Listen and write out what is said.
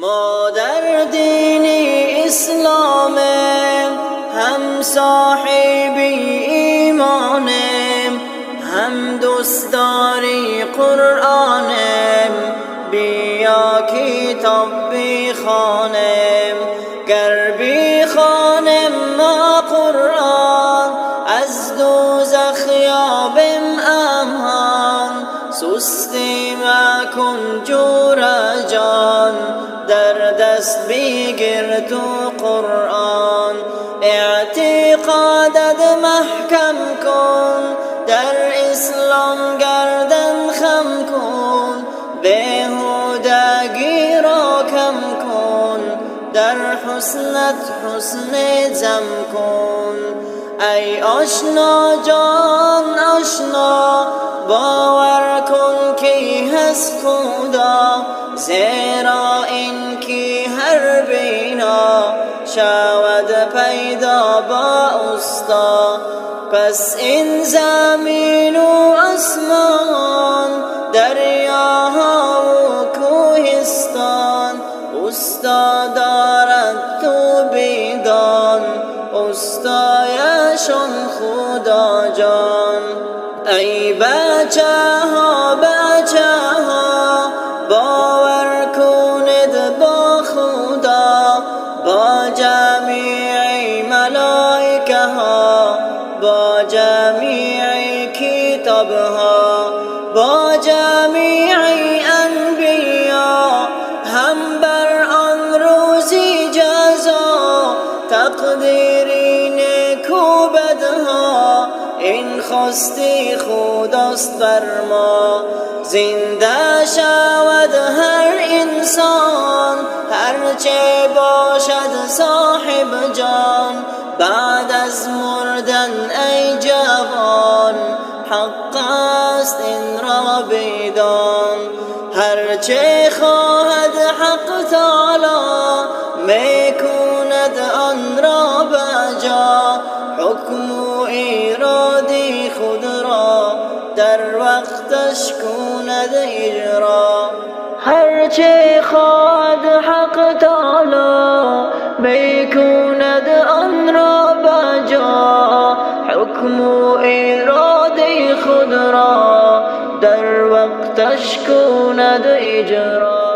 ما در دین اسلام هم صاحب ایمانم، هم دوستداری قرآنم. بیا کتاب بخوانم، گر بخوانم ما قرآن، از دوزخ یابم امان. سستی مکن جور جان، در دست بگیر تو قرآن. اعتقادت محکم کن، در اسلام گردن خم کن. بیهودگی را کم کن، در حسنت حسن جم کن. ای آشنا جان آشنا، باور کن که هست خدا. زیرا این که هر بینا شود پیدا با استا. پس این زمین و آسمان، دریاها و کوهستان، استا دارد تو بدان، استایشان خدا جان. ای بچه ها باور کنید با خدا، با جمیع ملائکه ها، با جمیع کتاب ها، با جمیع انبیا. هم بر آن روزی جزا، تقدیرین کو بدها. این خواستی خداست بر ما، زنده شود هر انسان، هرچه باشد صاحب جان. بعد از مردن ای جوان، حق است این را بدان. هرچه خواهد حق تعالی، میکند آن را بجا. حکم و ارادی خود را، در وقتش کند اجرا. هرچه خواهد حق تعالی، میکند آن را بجا. حکم و اراده خود را، در وقتش کند اجرا.